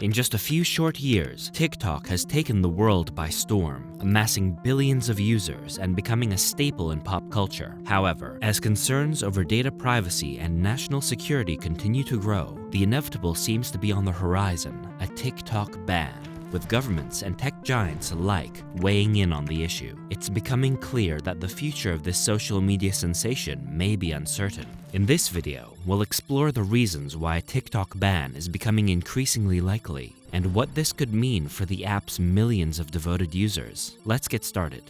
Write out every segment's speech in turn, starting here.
In just a few short years, TikTok has taken the world by storm, amassing billions of users and becoming a staple in pop culture. However, as concerns over data privacy and national security continue to grow, the inevitable seems to be on the horizon: a TikTok ban. With governments and tech giants alike weighing in on the issue, it's becoming clear that the future of this social media sensation may be uncertain. In this video, we'll explore the reasons why a TikTok ban is becoming increasingly likely, and what this could mean for the app's millions of devoted users. Let's get started.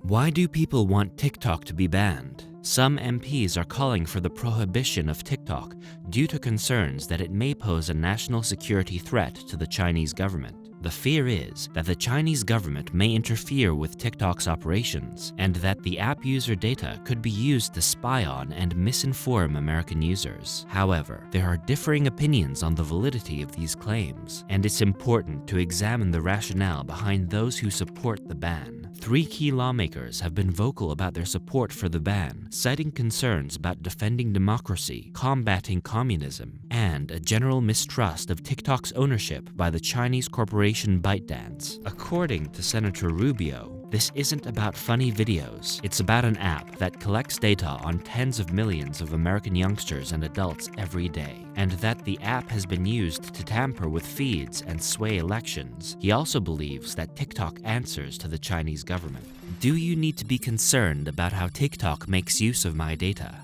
Why do people want TikTok to be banned? Some MPs are calling for the prohibition of TikTok due to concerns that it may pose a national security threat to the Chinese government. The fear is that the Chinese government may interfere with TikTok's operations and that the app user data could be used to spy on and misinform American users. However, there are differing opinions on the validity of these claims, and it's important to examine the rationale behind those who support the ban. Three key lawmakers have been vocal about their support for the ban, citing concerns about defending democracy, combating communism, and a general mistrust of TikTok's ownership by the Chinese corporation ByteDance. According to Senator Rubio, this isn't about funny videos. It's about an app that collects data on tens of millions of American youngsters and adults every day, and that the app has been used to tamper with feeds and sway elections. He also believes that TikTok answers to the Chinese government. Do you need to be concerned about how TikTok makes use of my data?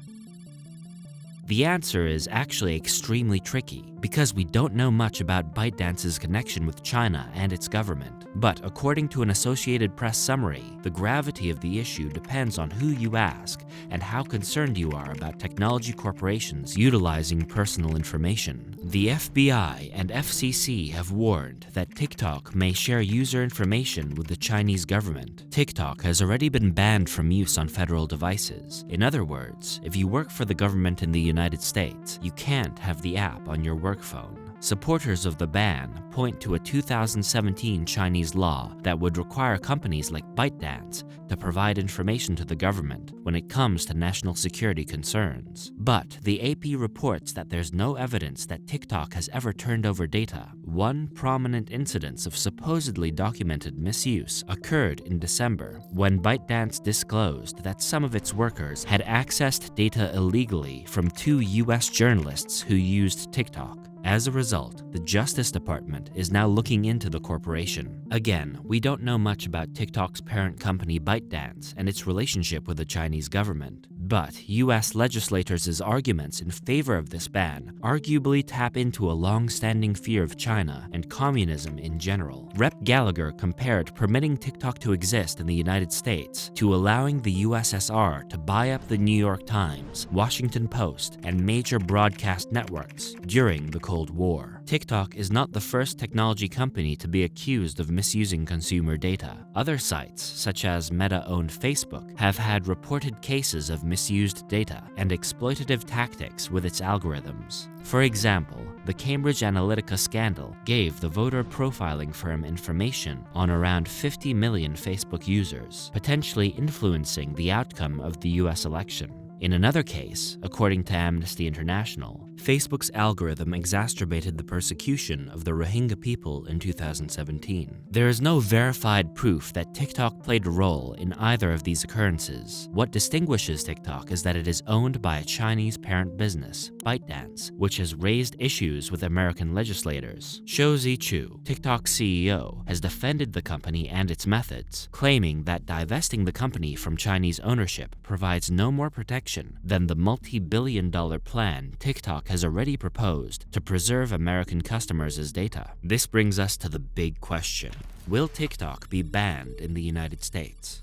The answer is actually extremely tricky, because we don't know much about ByteDance's connection with China and its government. But according to an Associated Press summary, the gravity of the issue depends on who you ask and how concerned you are about technology corporations utilizing personal information. The FBI and FCC have warned that TikTok may share user information with the Chinese government. TikTok has already been banned from use on federal devices. In other words, if you work for the government in the United States, you can't have the app on your work phone. Supporters of the ban point to a 2017 Chinese law that would require companies like ByteDance to provide information to the government when it comes to national security concerns. But the AP reports that there's no evidence that TikTok has ever turned over data. One prominent incidence of supposedly documented misuse occurred in December when ByteDance disclosed that some of its workers had accessed data illegally from two US journalists who used TikTok. As a result, the Justice Department is now looking into the corporation. Again, we don't know much about TikTok's parent company ByteDance and its relationship with the Chinese government. But US legislators' arguments in favor of this ban arguably tap into a long-standing fear of China and communism in general. Rep. Gallagher compared permitting TikTok to exist in the United States to allowing the USSR to buy up the New York Times, Washington Post, and major broadcast networks during the Cold War. TikTok is not the first technology company to be accused of misusing consumer data. Other sites, such as Meta-owned Facebook, have had reported cases of misused data and exploitative tactics with its algorithms. For example, the Cambridge Analytica scandal gave the voter profiling firm information on around 50 million Facebook users, potentially influencing the outcome of the US election. In another case, according to Amnesty International, Facebook's algorithm exacerbated the persecution of the Rohingya people in 2017. There is no verified proof that TikTok played a role in either of these occurrences. What distinguishes TikTok is that it is owned by a Chinese parent business, ByteDance, which has raised issues with American legislators. Shou Zichu, TikTok's CEO, has defended the company and its methods, claiming that divesting the company from Chinese ownership provides no more protection than the multi-billion-dollar plan TikTok has already proposed to preserve American customers' data. This brings us to the big question: will TikTok be banned in the United States?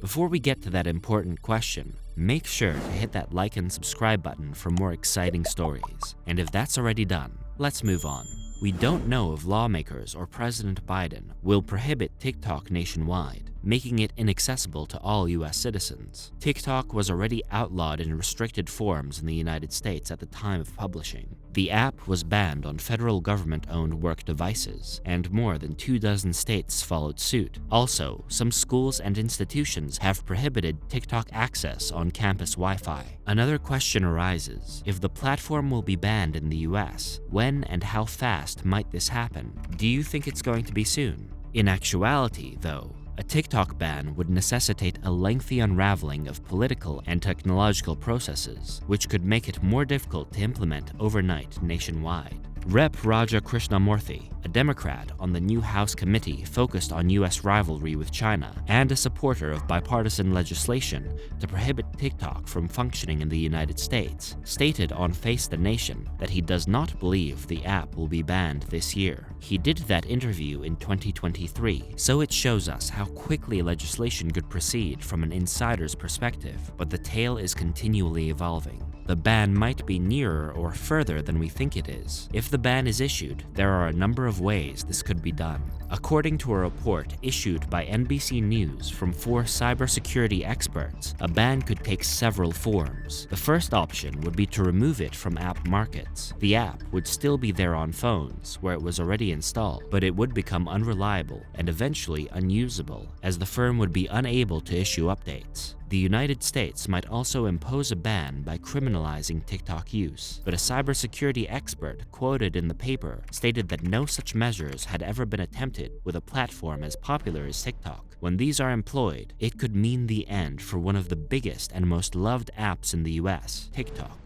Before we get to that important question, make sure to hit that like and subscribe button for more exciting stories. And if that's already done, let's move on. We don't know if lawmakers or President Biden will prohibit TikTok nationwide. making it inaccessible to all US citizens. TikTok was already outlawed in restricted forms in the United States at the time of publishing. The app was banned on federal government-owned work devices, and more than 24 states followed suit. Also, some schools and institutions have prohibited TikTok access on campus Wi-Fi. Another question arises: if the platform will be banned in the US, when and how fast might this happen? Do you think it's going to be soon? In actuality, though, a TikTok ban would necessitate a lengthy unraveling of political and technological processes, which could make it more difficult to implement overnight nationwide. Rep. Raja Krishnamurthy, a Democrat on the new House committee focused on US rivalry with China and a supporter of bipartisan legislation to prohibit TikTok from functioning in the United States, stated on Face the Nation that he does not believe the app will be banned this year. He did that interview in 2023, so it shows us how quickly legislation could proceed from an insider's perspective, but the tale is continually evolving. The ban might be nearer or further than we think it is. If the ban is issued, there are a number of ways this could be done. According to a report issued by NBC News from 4 cybersecurity experts, a ban could take several forms. The first option would be to remove it from app markets. The app would still be there on phones, where it was already installed, but it would become unreliable and eventually unusable, as the firm would be unable to issue updates. The United States might also impose a ban by criminalizing TikTok use, but a cybersecurity expert quoted in the paper stated that no such measures had ever been attempted with a platform as popular as TikTok. When these are employed, it could mean the end for one of the biggest and most loved apps in the US, TikTok.